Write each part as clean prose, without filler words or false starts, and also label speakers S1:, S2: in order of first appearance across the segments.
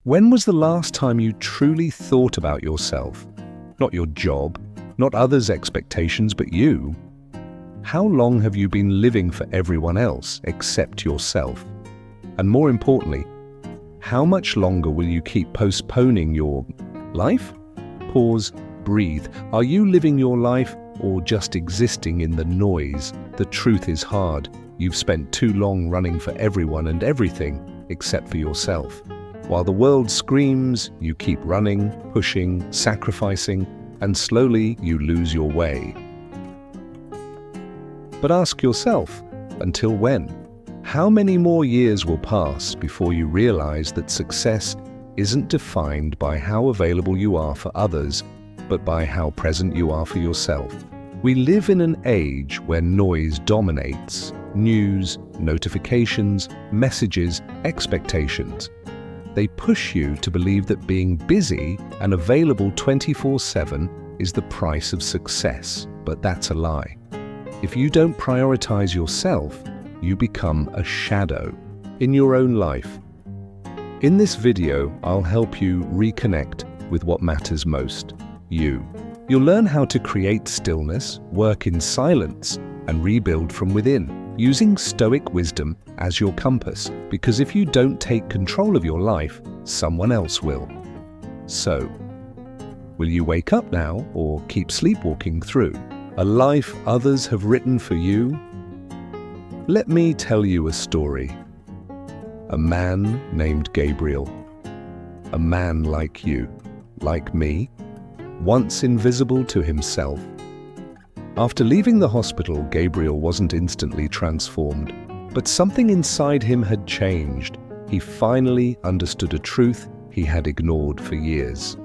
S1: When was the last time you truly thought about yourself? Not your job, not others' expectations, but you. How long have you been living for everyone else except yourself? And more importantly, how much longer will you keep postponing your life? Pause, breathe. Are you living your life or just existing in the noise? The truth is hard. You've spent too long running for everyone and everything except for yourself. While the world screams, you keep running, pushing, sacrificing, and slowly you lose your way. But ask yourself, until when? How many more years will pass before you realize that success isn't defined by how available you are for others, but by how present you are for yourself? We live in an age where noise dominates. News, notifications, messages, expectations. They push you to believe that being busy and available 24/7 is the price of success, but that's a lie. If you don't prioritize yourself, you become a shadow in your own life. In this video, I'll help you reconnect with what matters most, you. You'll learn how to create stillness, work in silence, and rebuild from within, using Stoic wisdom as your compass, because if you don't take control of your life, someone else will. So, will you wake up now or keep sleepwalking through a life others have written for you? Let me tell you a story. A man named Gabriel. A man like you, like me, once invisible to himself. After leaving the hospital, Gabriel wasn't instantly transformed, but something inside him had changed. He finally understood a truth he had ignored for years.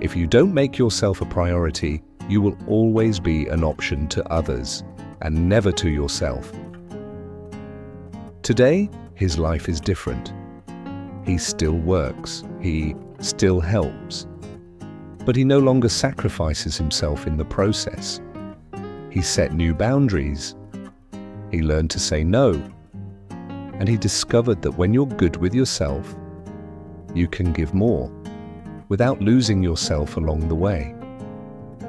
S1: If you don't make yourself a priority, you will always be an option to others, and never to yourself. Today, his life is different. He still works, he still helps, but he no longer sacrifices himself in the process. He set new boundaries. He learned to say no, and he discovered that when you're good with yourself, you can give more, without losing yourself along the way.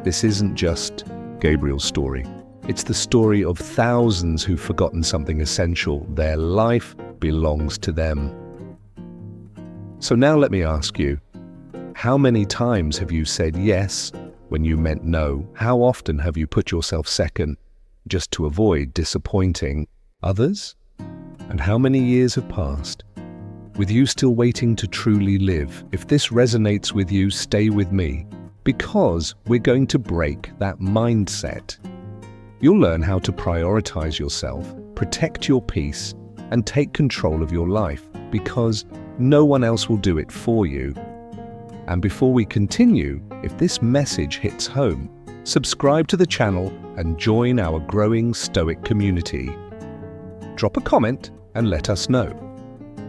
S1: This isn't just Gabriel's story. It's the story of thousands who've forgotten something essential. Their life belongs to them. So now let me ask you, how many times have you said yes when you meant no? How often have you put yourself second just to avoid disappointing others? And how many years have passed with you still waiting to truly live? If this resonates with you, stay with me, because we're going to break that mindset. You'll learn how to prioritize yourself, protect your peace, and take control of your life, because no one else will do it for you. And before we continue, if this message hits home, subscribe to the channel and join our growing Stoic community. Drop a comment and let us know.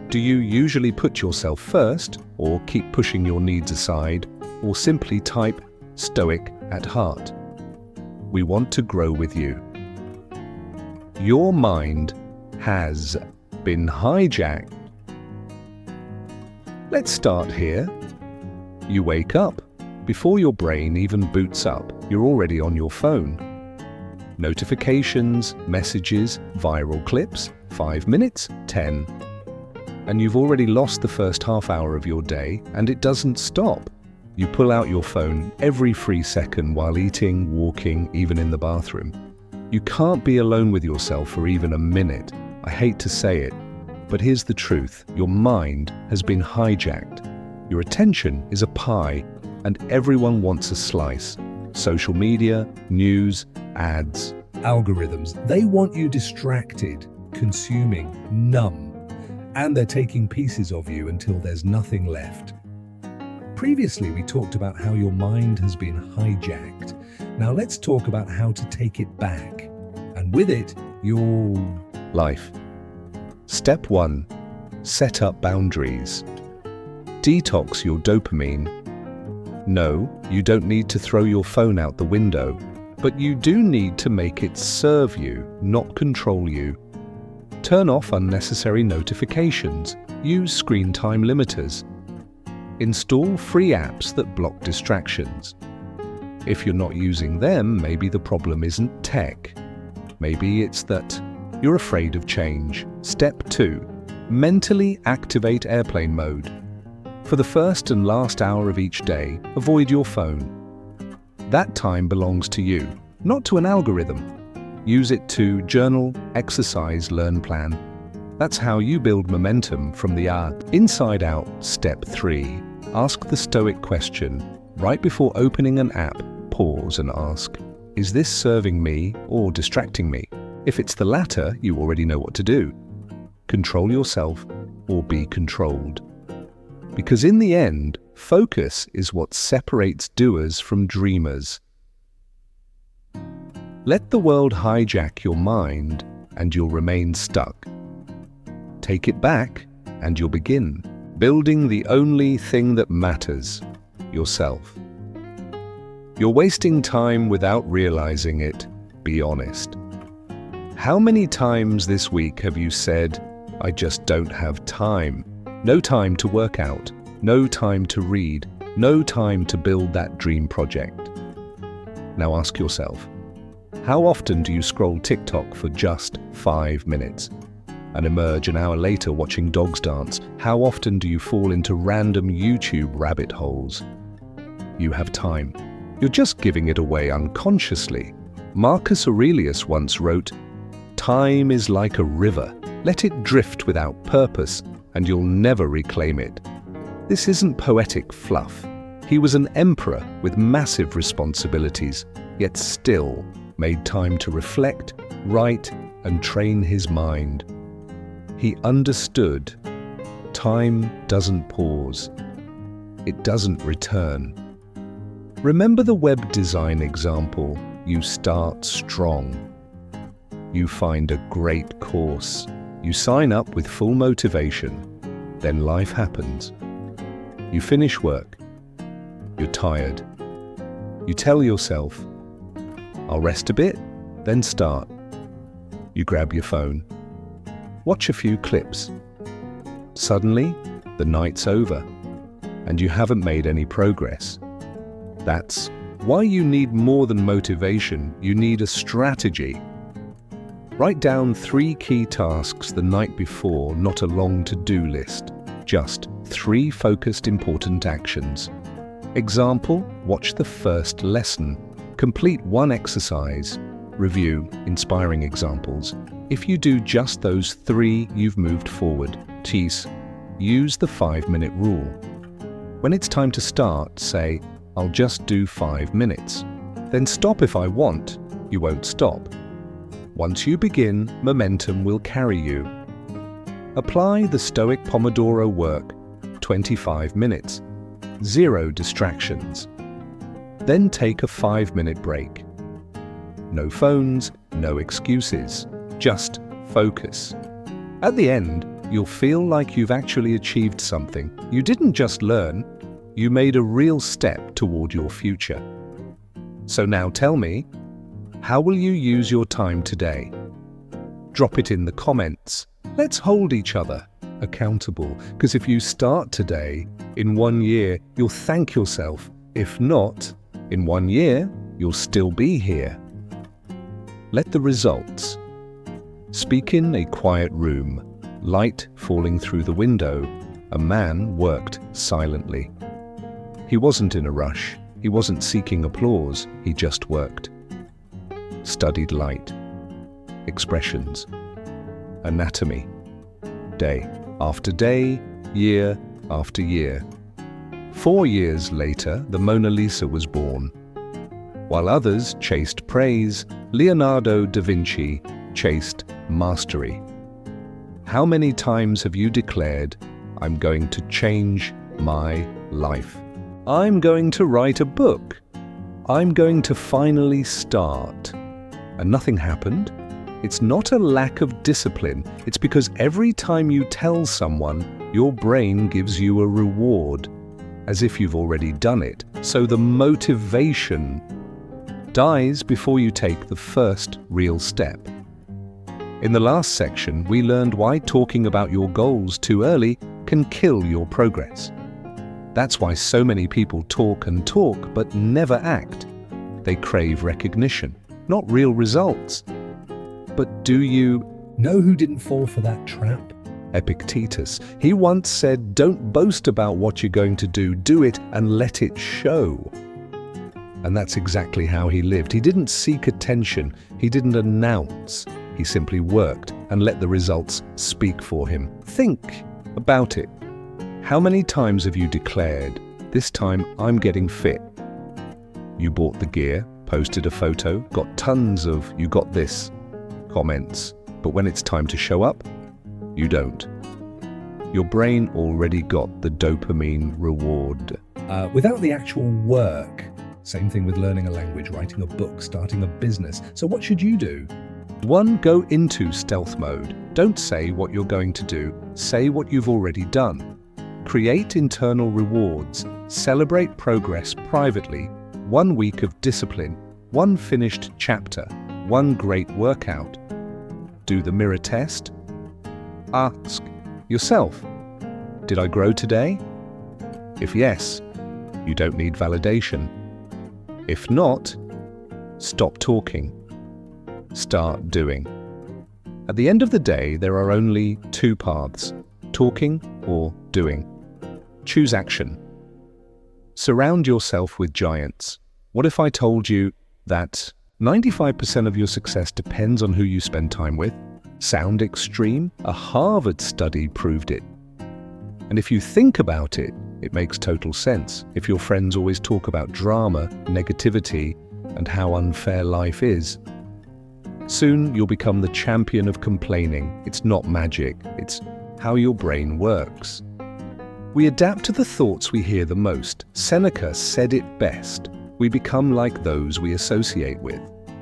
S1: Do you usually put yourself first, or keep pushing your needs aside, or simply type Stoic at heart? We want to grow with you. Your mind has been hijacked. Let's start here. You wake up. Before your brain even boots up, you're already on your phone. Notifications, messages, viral clips, 5 minutes, 10. And you've already lost the first half hour of your day, and it doesn't stop. You pull out your phone every free second while eating, walking, even in the bathroom. You can't be alone with yourself for even a minute. I hate to say it, but here's the truth. Your mind has been hijacked. Your attention is a pie, and everyone wants a slice. Social media, news, ads, algorithms, they want you distracted, consuming, numb, and they're taking pieces of you until there's nothing left. Previously, we talked about how your mind has been hijacked. Now let's talk about how to take it back, and with it, your life. Step 1. Set up boundaries. Detox your dopamine. No, you don't need to throw your phone out the window, but you do need to make it serve you, not control you. Turn off unnecessary notifications. Use screen time limiters. Install free apps that block distractions. If you're not using them, maybe the problem isn't tech. Maybe it's that you're afraid of change. Step 2. Mentally activate airplane mode. For the first and last hour of each day, avoid your phone. That time belongs to you, not to an algorithm. Use it to journal, exercise, learn, plan. That's how you build momentum from the inside out. Step 3. Ask the Stoic question. Right before opening an app, pause and ask, is this serving me or distracting me? If it's the latter, you already know what to do. Control yourself or be controlled. Because in the end, focus is what separates doers from dreamers. Let the world hijack your mind and you'll remain stuck. Take it back and you'll begin building the only thing that matters, yourself. You're wasting time without realizing it. Be honest. How many times this week have you said, I just don't have time? No time to work out, no time to read, no time to build that dream project. Now ask yourself, how often do you scroll TikTok for just 5 minutes and emerge an hour later watching dogs dance? How often do you fall into random YouTube rabbit holes? You have time. You're just giving it away unconsciously. Marcus Aurelius once wrote, "Time is like a river. Let it drift without purpose, and you'll never reclaim it." This isn't poetic fluff. He was an emperor with massive responsibilities, yet still made time to reflect, write, and train his mind. He understood time doesn't pause. It doesn't return. Remember the web design example. You start strong. You find a great course. You sign up with full motivation. Then life happens. You finish work. You're tired. You tell yourself, I'll rest a bit, then start. You grab your phone. Watch a few clips. Suddenly, the night's over, and you haven't made any progress. That's why you need more than motivation. You need a strategy. Write down 3 key tasks the night before, not a long to-do list. Just 3 focused important actions. Example, watch the first lesson. Complete 1 exercise. Review, inspiring examples. If you do just those 3, you've moved forward. Use the 5-minute rule. When it's time to start, say, I'll just do 5 minutes. Then stop if I want. You won't stop. Once you begin, momentum will carry you. Apply the Stoic Pomodoro work, 25 minutes, 0 distractions. Then take a 5-minute break. No phones, no excuses, just focus. At the end, you'll feel like you've actually achieved something. You didn't just learn, you made a real step toward your future. So now tell me, how will you use your time today? Drop it in the comments. Let's hold each other accountable, because if you start today, in 1 year, you'll thank yourself. If not, in 1 year, you'll still be here. Let the results. Speak in a quiet room, light falling through the window. A man worked silently. He wasn't in a rush. He wasn't seeking applause. He just worked. Studied light, expressions, anatomy, day after day, year after year. 4 years later, the Mona Lisa was born. While others chased praise, Leonardo da Vinci chased mastery. How many times have you declared, I'm going to change my life? I'm going to write a book. I'm going to finally start. And nothing happened? It's not a lack of discipline. It's because every time you tell someone, your brain gives you a reward, as if you've already done it. So the motivation dies before you take the first real step. In the last section, we learned why talking about your goals too early can kill your progress. That's why so many people talk and talk but never act. They crave recognition, not real results. But do you know who didn't fall for that trap? Epictetus. He once said, "Don't boast about what you're going to do it and let it show." And that's exactly how he lived. He didn't seek attention, he didn't announce. He simply worked and let the results speak for him. Think about it. How many times have you declared, "This time I'm getting fit"? You bought the gear, posted a photo, got tons of "you got this" comments, but when it's time to show up, you don't. Your brain already got the dopamine reward. Without the actual work. Same thing with learning a language, writing a book, starting a business. So what should you do? 1. Go into stealth mode. Don't say what you're going to do. Say what you've already done. Create internal rewards. Celebrate progress privately. 1 week of discipline. 1 finished chapter. 1 great workout. Do the mirror test. Ask yourself, did I grow today? If yes, you don't need validation. If not, stop talking. Start doing. At the end of the day, there are only 2 paths, talking or doing. Choose action. Surround yourself with giants. What if I told you that 95% of your success depends on who you spend time with? Sound extreme? A Harvard study proved it. And if you think about it, it makes total sense. If your friends always talk about drama, negativity, and how unfair life is, soon you'll become the champion of complaining. It's not magic, it's how your brain works. We adapt to the thoughts we hear the most. Seneca said it best. We become like those we associate with.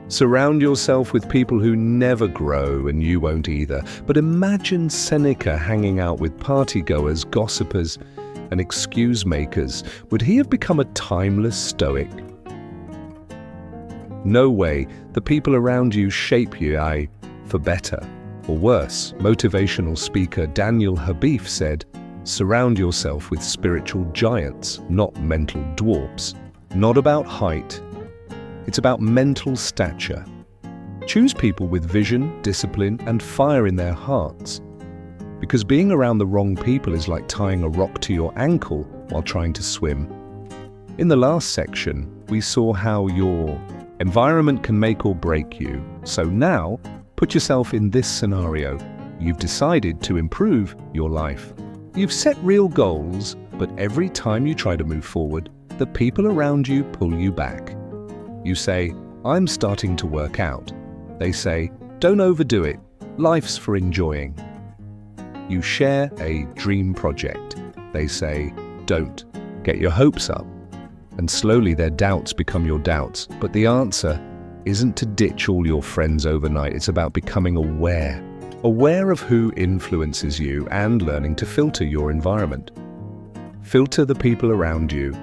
S1: Surround yourself with people who never grow, and you won't either. But imagine Seneca hanging out with partygoers, gossipers, and excuse makers. Would he have become a timeless Stoic? No way. The people around you shape you, for better or worse. Motivational speaker Daniel Habif said, "Surround yourself with spiritual giants, not mental dwarfs." Not about height. It's about mental stature. Choose people with vision, discipline, and fire in their hearts. Because being around the wrong people is like tying a rock to your ankle while trying to swim. In the last section, we saw how your environment can make or break you. So now, put yourself in this scenario. You've decided to improve your life. You've set real goals, but every time you try to move forward, the people around you pull you back. You say, "I'm starting to work out." They say, "Don't overdo it. Life's for enjoying." You share a dream project. They say, "Don't. Get your hopes up." And slowly their doubts become your doubts. But the answer isn't to ditch all your friends overnight. It's about becoming aware. Aware of who influences you and learning to filter your environment. Filter the people around you.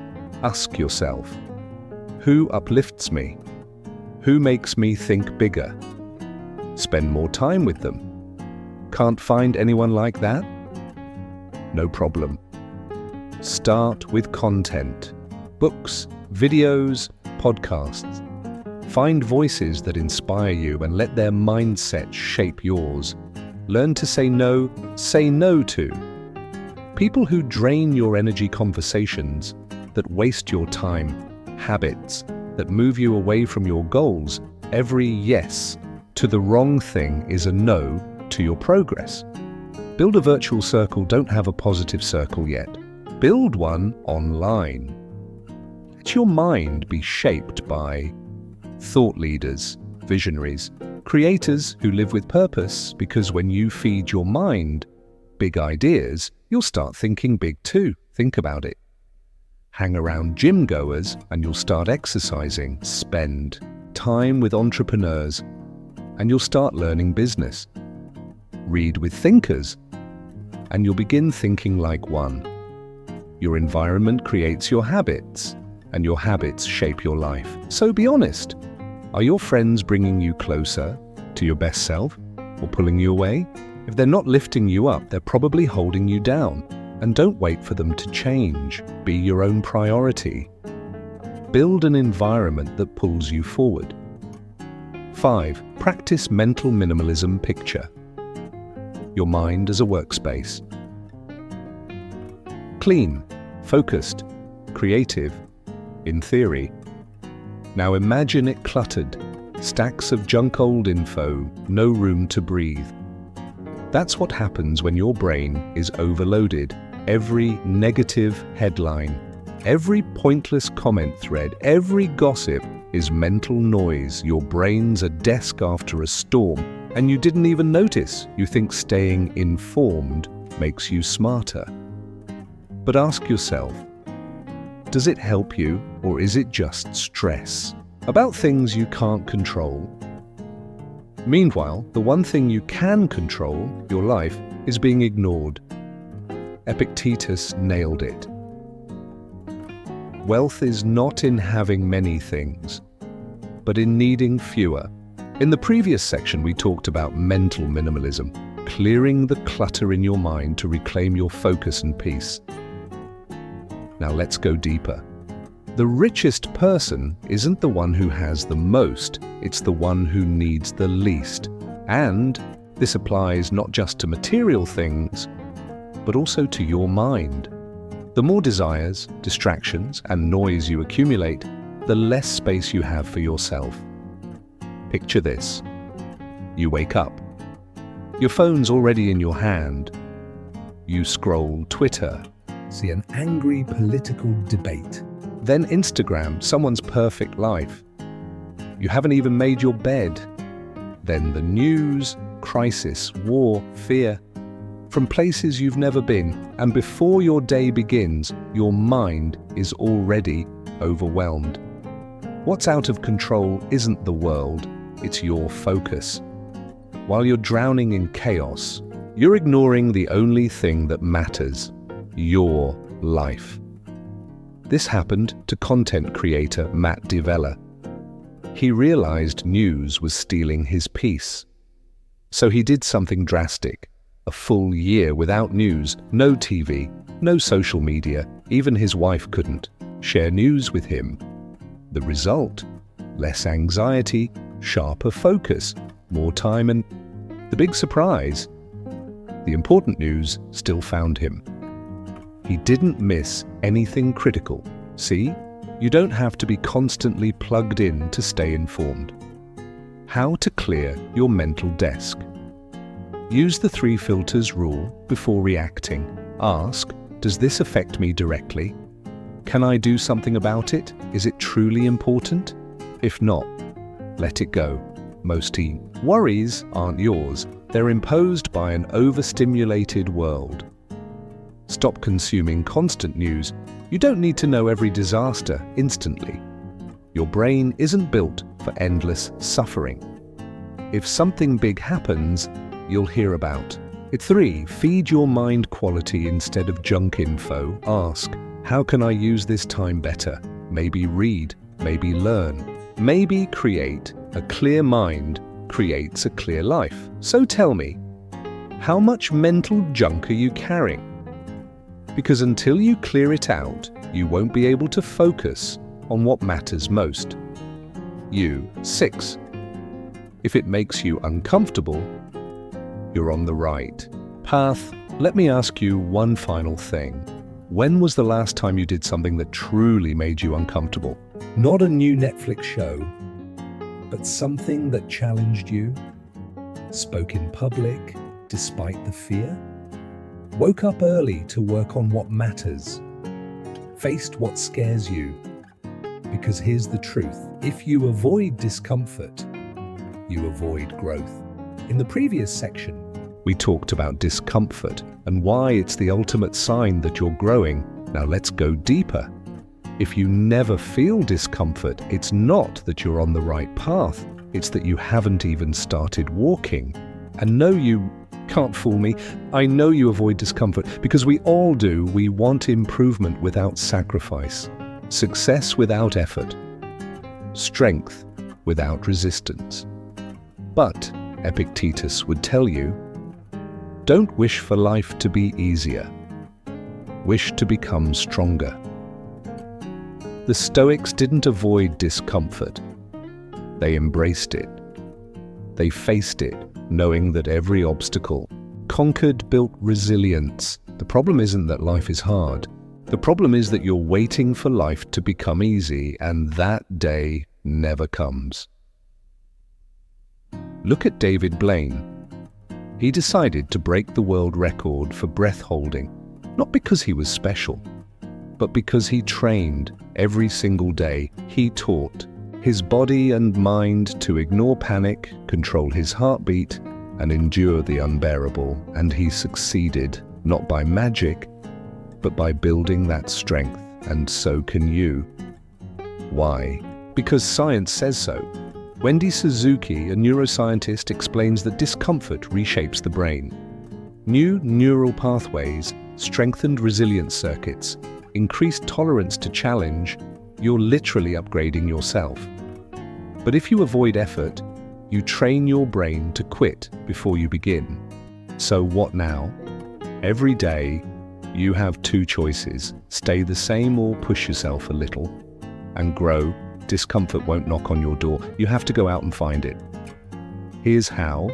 S1: Ask yourself, who uplifts me? Who makes me think bigger? Spend more time with them. Can't find anyone like that? No problem. Start with content. Books, videos, podcasts. Find voices that inspire you and let their mindset shape yours. Learn to say no to. People who drain your energy, conversations that waste your time, habits that move you away from your goals. Every yes to the wrong thing is a no to your progress. Build a virtual circle, don't have a positive circle yet. Build one online. Let your mind be shaped by thought leaders, visionaries, creators who live with purpose, because when you feed your mind big ideas, you'll start thinking big too. Think about it. Hang around gym goers and you'll start exercising. Spend time with entrepreneurs and you'll start learning business. Read with thinkers and you'll begin thinking like one. Your environment creates your habits and your habits shape your life. So be honest. Are your friends bringing you closer to your best self or pulling you away? If they're not lifting you up, they're probably holding you down. And don't wait for them to change. Be your own priority. Build an environment that pulls you forward. 5. Practice mental minimalism. Picture your mind as a workspace. Clean, focused, creative, in theory. Now imagine it cluttered. Stacks of junk old info, no room to breathe. That's what happens when your brain is overloaded. Every negative headline, every pointless comment thread, every gossip is mental noise. Your brain's a desk after a storm, and you didn't even notice. You think staying informed makes you smarter. But ask yourself, does it help you, or is it just stress about things you can't control? Meanwhile, the one thing you can control, your life, is being ignored. Epictetus nailed it. Wealth is not in having many things, but in needing fewer. In the previous section, we talked about mental minimalism, clearing the clutter in your mind to reclaim your focus and peace. Now let's go deeper. The richest person isn't the one who has the most, it's the one who needs the least. And this applies not just to material things, but also to your mind. The more desires, distractions, and noise you accumulate, the less space you have for yourself. Picture this. You wake up. Your phone's already in your hand. You scroll Twitter, see an angry political debate. Then Instagram, someone's perfect life. You haven't even made your bed. Then the news, crisis, war, fear. From places you've never been, and before your day begins, your mind is already overwhelmed. What's out of control isn't the world, it's your focus. While you're drowning in chaos, you're ignoring the only thing that matters, your life. This happened to content creator Matt D'Avella. He realized news was stealing his peace. So he did something drastic. A full year without news, no TV, no social media, even his wife couldn't share news with him. The result? Less anxiety, sharper focus, more time, and the big surprise, the important news still found him. He didn't miss anything critical. See, you don't have to be constantly plugged in to stay informed. How to clear your mental desk. Use the 3 filters rule before reacting. Ask, does this affect me directly? Can I do something about it? Is it truly important? If not, let it go. Most worries aren't yours. They're imposed by an overstimulated world. Stop consuming constant news. You don't need to know every disaster instantly. Your brain isn't built for endless suffering. If something big happens, you'll hear about it. 3. Feed your mind quality instead of junk info. Ask, how can I use this time better? Maybe read, maybe learn, maybe create. A clear mind creates a clear life. So tell me, how much mental junk are you carrying? Because until you clear it out, you won't be able to focus on what matters most. 6. If it makes you uncomfortable, you're on the right path. Let me ask you one final thing. When was the last time you did something that truly made you uncomfortable? Not a new Netflix show, but something that challenged you? Spoke in public despite the fear? Woke up early to work on what matters? Faced what scares you? Because here's the truth. If you avoid discomfort, you avoid growth. In the previous section, we talked about discomfort and why it's the ultimate sign that you're growing. Now let's go deeper. If you never feel discomfort, it's not that you're on the right path. It's that you haven't even started walking. And no, you can't fool me. I know you avoid discomfort because we all do. We want improvement without sacrifice, success without effort, strength without resistance. But Epictetus would tell you, don't wish for life to be easier. wished to become stronger. The Stoics didn't avoid discomfort. They embraced it. They faced it, knowing that every obstacle conquered built resilience. The problem isn't that life is hard. The problem is that you're waiting for life to become easy, and that day never comes. Look at David Blaine. He decided to break the world record for breath holding, not because he was special, but because he trained every single day. He taught his body and mind to ignore panic, control his heartbeat, and endure the unbearable. And he succeeded, not by magic, but by building that strength. And so can you. Why? Because science says so. Wendy Suzuki, a neuroscientist, explains that discomfort reshapes the brain. New neural pathways, strengthened resilience circuits, increased tolerance to challenge. You're literally upgrading yourself. But if you avoid effort, you train your brain to quit before you begin. So what now? Every day, you have two choices: stay the same or push yourself a little and grow. Discomfort won't knock on your door. You have to go out and find it. Here's how.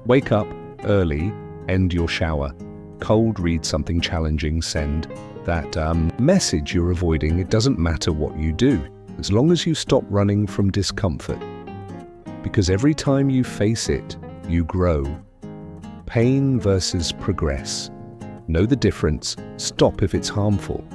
S1: Wake up early, end your shower. Cold, read something challenging, send that message you're avoiding. It doesn't matter what you do, as long as you stop running from discomfort. Because every time you face it, you grow. Pain versus progress. Know the difference. Stop if it's harmful.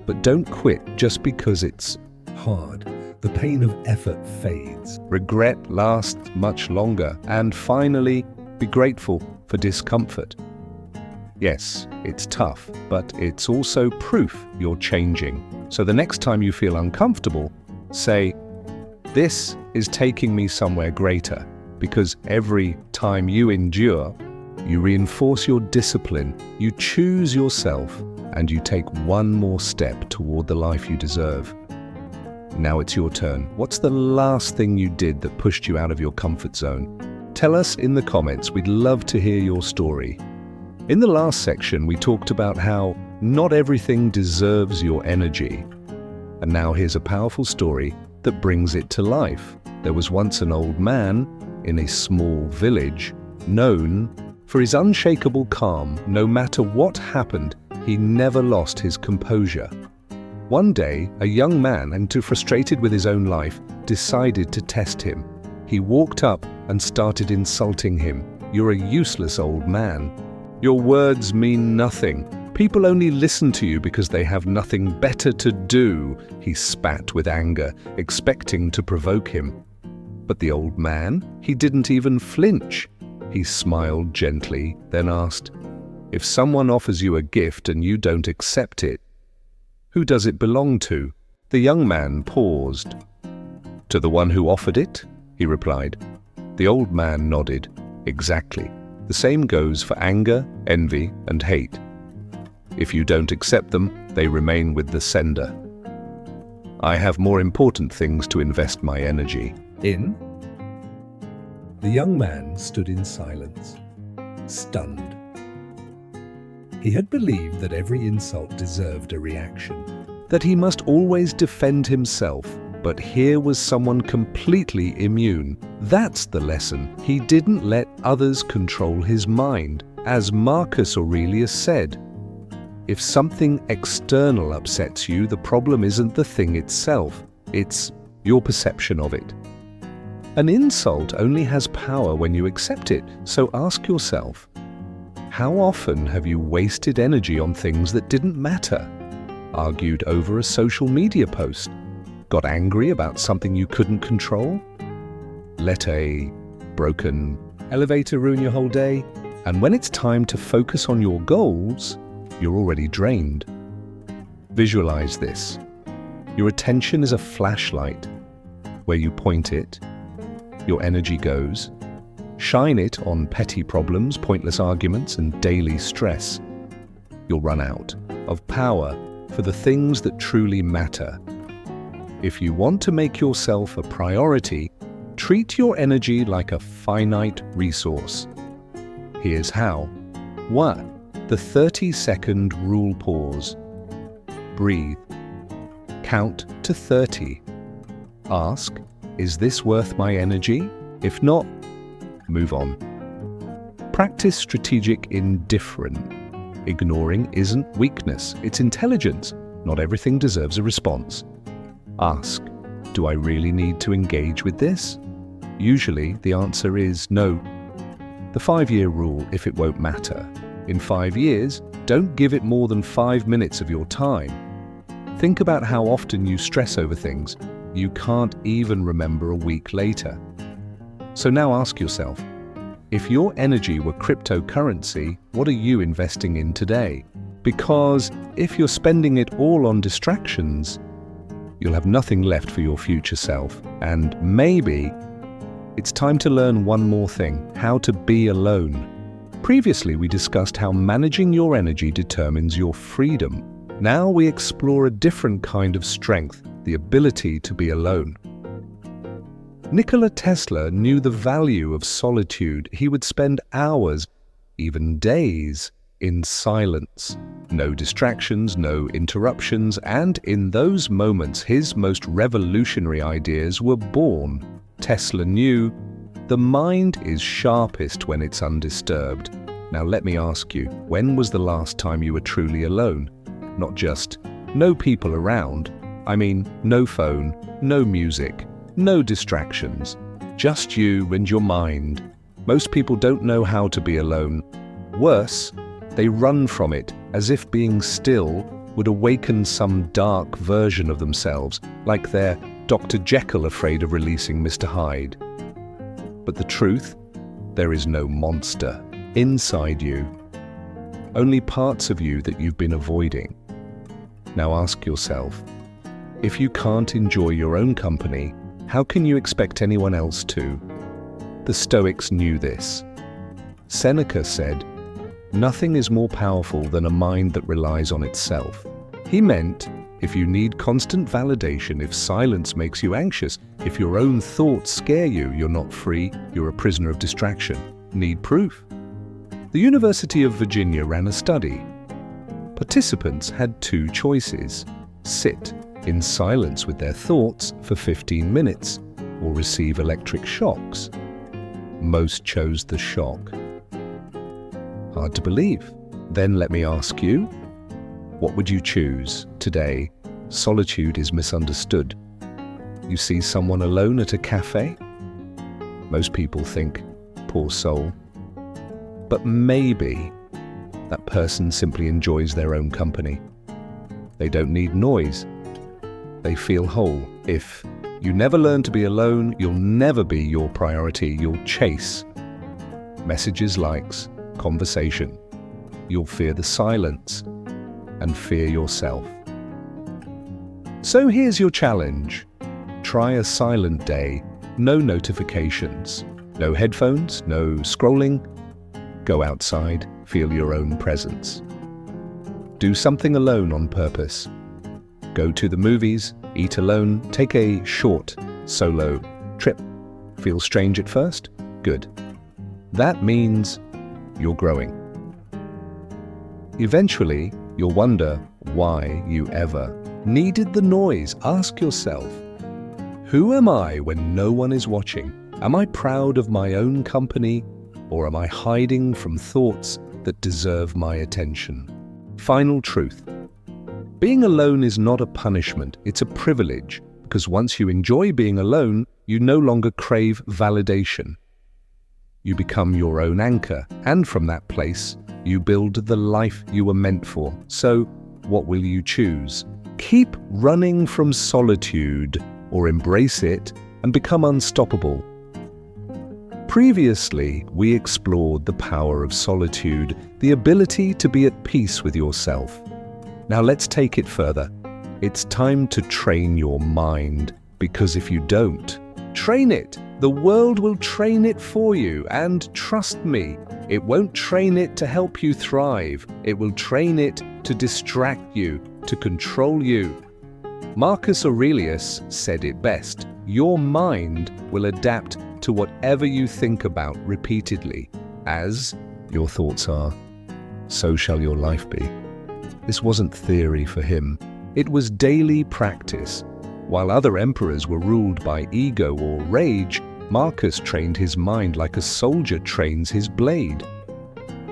S1: But don't quit just because it's hard. The pain of effort fades. Regret lasts much longer. And finally, be grateful for discomfort. Yes, it's tough, but it's also proof you're changing. So the next time you feel uncomfortable, say, "This is taking me somewhere greater," because every time you endure, you reinforce your discipline, you choose yourself, and you take one more step toward the life you deserve. Now it's your turn. What's the last thing you did that pushed you out of your comfort zone? Tell us in the comments. We'd love to hear your story. In the last section, we talked about how not everything deserves your energy. And now here's a powerful story that brings it to life. There was once an old man in a small village known for his unshakable calm. No matter what happened, he never lost his composure. One day, a young man, and too frustrated with his own life, decided to test him. He walked up and started insulting him. "You're a useless old man. Your words mean nothing. People only listen to you because they have nothing better to do," he spat with anger, expecting to provoke him. But the old man, he didn't even flinch. He smiled gently, then asked, "If someone offers you a gift and you don't accept it, who does it belong to?" The young man paused. "To the one who offered it," he replied. The old man nodded. "Exactly. The same goes for anger, envy, and hate. If you don't accept them, they remain with the sender. I have more important things to invest my energy in." The young man stood in silence, stunned. He had believed that every insult deserved a reaction, that he must always defend himself, but here was someone completely immune. That's the lesson. He didn't let others control his mind. As Marcus Aurelius said, if something external upsets you, the problem isn't the thing itself, it's your perception of it. An insult only has power when you accept it, so ask yourself, how often have you wasted energy on things that didn't matter? Argued over a social media post? Got angry about something you couldn't control? Let a broken elevator ruin your whole day? And when it's time to focus on your goals, you're already drained. Visualize this. Your attention is a flashlight. Where you point it, your energy goes. Shine it on petty problems, pointless arguments, and daily stress. You'll run out of power for the things that truly matter. If you want to make yourself a priority, treat your energy like a finite resource. Here's how. 1. The 30-second rule pause. Breathe. Count to 30. Ask, is this worth my energy? If not, move on. Practice strategic indifference. Ignoring isn't weakness, it's intelligence. Not everything deserves a response. Ask, do I really need to engage with this? Usually the answer is no. The 5-year rule, if it won't matter. In 5 years, don't give it more than 5 minutes of your time. Think about how often you stress over things you can't even remember a week later. So now ask yourself, if your energy were cryptocurrency, what are you investing in today? Because if you're spending it all on distractions, you'll have nothing left for your future self. And maybe it's time to learn one more thing, how to be alone. Previously, we discussed how managing your energy determines your freedom. Now we explore a different kind of strength, the ability to be alone. Nikola Tesla knew the value of solitude. He would spend hours, even days, in silence. No distractions, no interruptions, and in those moments his most revolutionary ideas were born. Tesla knew the mind is sharpest when it's undisturbed. Now let me ask you, when was the last time you were truly alone? Not just no people around. I mean, no phone, no music, no distractions. Just you and your mind. Most people don't know how to be alone. Worse, they run from it as if being still would awaken some dark version of themselves, like they're Dr. Jekyll afraid of releasing Mr. Hyde. But the truth? There is no monster inside you. Only parts of you that you've been avoiding. Now ask yourself, if you can't enjoy your own company, how can you expect anyone else to? The Stoics knew this. Seneca said, "Nothing is more powerful than a mind that relies on itself." He meant, if you need constant validation, if silence makes you anxious, if your own thoughts scare you, you're not free, you're a prisoner of distraction. Need proof? The University of Virginia ran a study. Participants had 2 choices: sit in silence with their thoughts for 15 minutes or receive electric shocks. Most chose the shock. Hard to believe. Then let me ask you, what would you choose? Today, solitude is misunderstood. You see someone alone at a cafe? Most people think, poor soul. But maybe that person simply enjoys their own company. They don't need noise. They feel whole. If you never learn to be alone, you'll never be your priority. You'll chase messages, likes, conversation. You'll fear the silence and fear yourself. So here's your challenge. Try a silent day. No notifications. No headphones, no scrolling. Go outside, feel your own presence. Do something alone on purpose. Go to the movies, eat alone, take a short, solo trip. Feel strange at first? Good. That means you're growing. Eventually, you'll wonder why you ever needed the noise. Ask yourself, who am I when no one is watching? Am I proud of my own company, or am I hiding from thoughts that deserve my attention? Final truth. Being alone is not a punishment, it's a privilege, because once you enjoy being alone, you no longer crave validation. You become your own anchor, and from that place, you build the life you were meant for. So, what will you choose? Keep running from solitude, or embrace it and become unstoppable. Previously, we explored the power of solitude, the ability to be at peace with yourself. Now let's take it further. It's time to train your mind, because if you don't, train it. The world will train it for you, and trust me, it won't train it to help you thrive. It will train it to distract you, to control you. Marcus Aurelius said it best, your mind will adapt to whatever you think about repeatedly, as your thoughts are. so shall your life be. This wasn't theory for him. It was daily practice. While other emperors were ruled by ego or rage, Marcus trained his mind like a soldier trains his blade.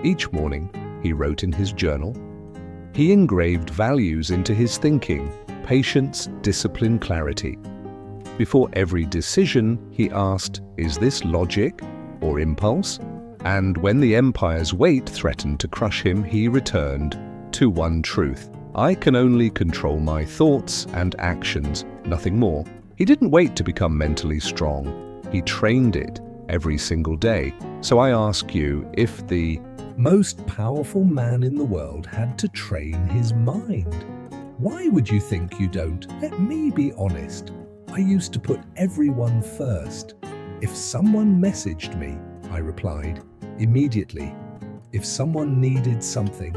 S1: Each morning, he wrote in his journal. He engraved values into his thinking: patience, discipline, clarity. Before every decision, he asked, is this logic or impulse? And when the empire's weight threatened to crush him, he returned to one truth: I can only control my thoughts and actions, nothing more. He didn't wait to become mentally strong. He trained it every single day. So I ask you, if the most powerful man in the world had to train his mind, why would you think you don't? Let me be honest. I used to put everyone first. If someone messaged me, I replied immediately. If someone needed something,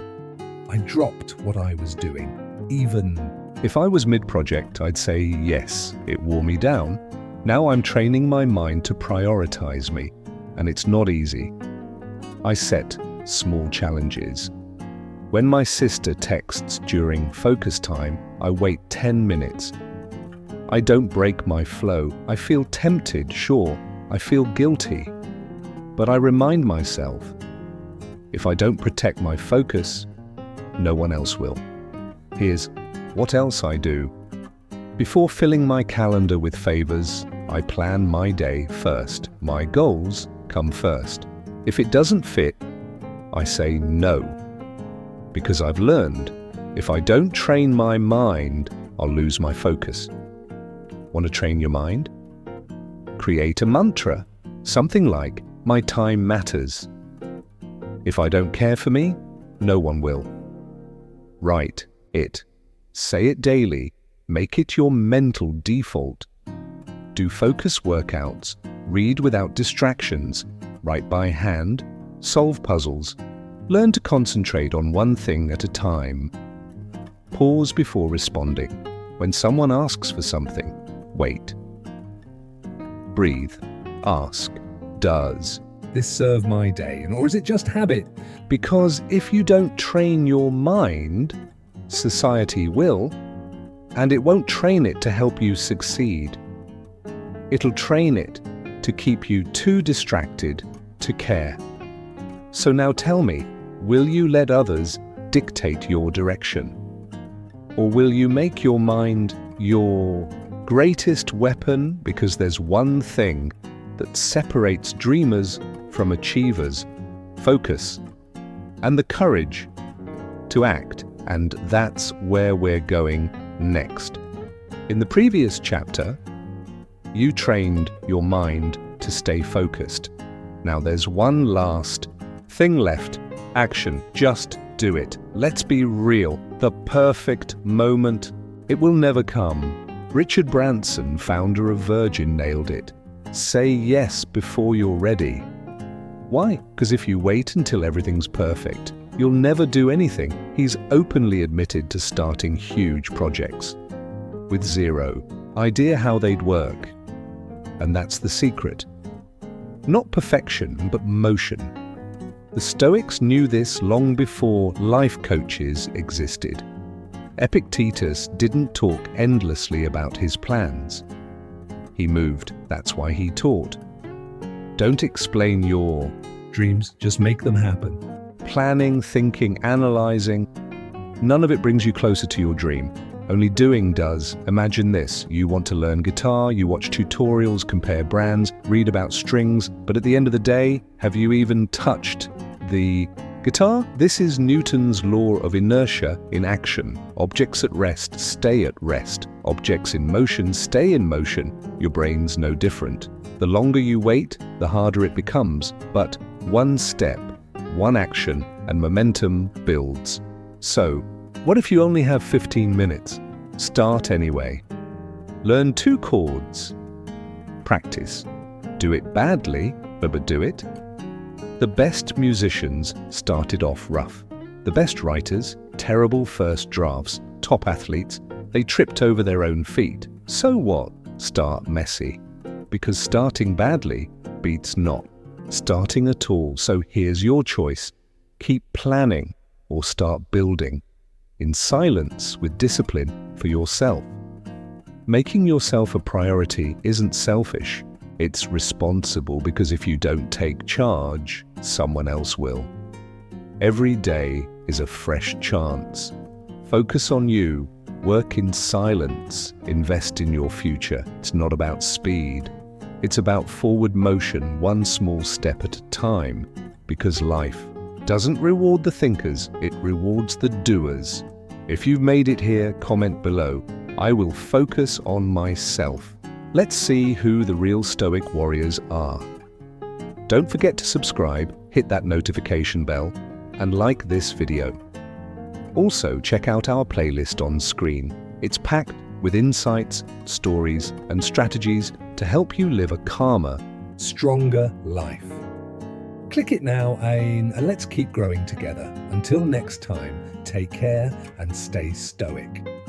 S1: I dropped what I was doing. Even if I was mid-project, I'd say yes, it wore me down. Now I'm training my mind to prioritize me, and it's not easy. I set small challenges. When my sister texts during focus time, I wait 10 minutes. I don't break my flow. I feel tempted, sure. I feel guilty. But I remind myself, if I don't protect my focus, no one else will. Here's what else I do. Before filling my calendar with favors, I plan my day first. My goals come first. If it doesn't fit, I say no. Because I've learned, if I don't train my mind, I'll lose my focus. Want to train your mind? Create a mantra, something like, my time matters. If I don't care for me, no one will. Write it. Say it daily. Make it your mental default. Do focus workouts. Read without distractions. Write by hand. Solve puzzles. Learn to concentrate on one thing at a time. Pause before responding. When someone asks for something, wait. Breathe. Ask. Does this serve my day, or is it just habit? Because if you don't train your mind, society will, and it won't train it to help you succeed. It'll train it to keep you too distracted to care. So now tell me, will you let others dictate your direction? Or will you make your mind your greatest weapon? Because there's one thing that separates dreamers from achievers: focus and the courage to act. And that's where we're going next. In the previous chapter, you trained your mind to stay focused. Now there's one last thing left: action. Just do it. Let's be real. The perfect moment, it will never come. Richard Branson, founder of Virgin, nailed it. Say yes before you're ready. Why? Because if you wait until everything's perfect, you'll never do anything. He's openly admitted to starting huge projects with zero idea how they'd work. And that's the secret. Not perfection, but motion. The Stoics knew this long before life coaches existed. Epictetus didn't talk endlessly about his plans. He moved. That's why he taught. Don't explain your dreams, just make them happen. Planning, thinking, analyzing, none of it brings you closer to your dream. Only doing does. Imagine this: you want to learn guitar, you watch tutorials, compare brands, read about strings, but at the end of the day, have you even touched the guitar? This is Newton's law of inertia in action. Objects at rest stay at rest. Objects in motion stay in motion. Your brain's no different. The longer you wait, the harder it becomes. But one step, one action, and momentum builds. So, what if you only have 15 minutes? Start anyway. Learn 2 chords. Practice. Do it badly, but do it. The best musicians started off rough. The best writers, terrible first drafts. Top athletes, they tripped over their own feet. So what? Start messy. Because starting badly beats not starting at all. So here's your choice. Keep planning. or start building. In silence, with discipline for yourself. Making yourself a priority isn't selfish. It's responsible, because if you don't take charge, someone else will. Every day is a fresh chance. Focus on you, work in silence, invest in your future. It's not about speed. It's about forward motion, one small step at a time, because life doesn't reward the thinkers, it rewards the doers. If you've made it here, comment below. I will focus on myself. Let's see who the real Stoic warriors are. Don't forget to subscribe, hit that notification bell, and like this video. Also, check out our playlist on screen. It's packed with insights, stories, and strategies to help you live a calmer, stronger life. Click it now and let's keep growing together. Until next time, take care and stay stoic.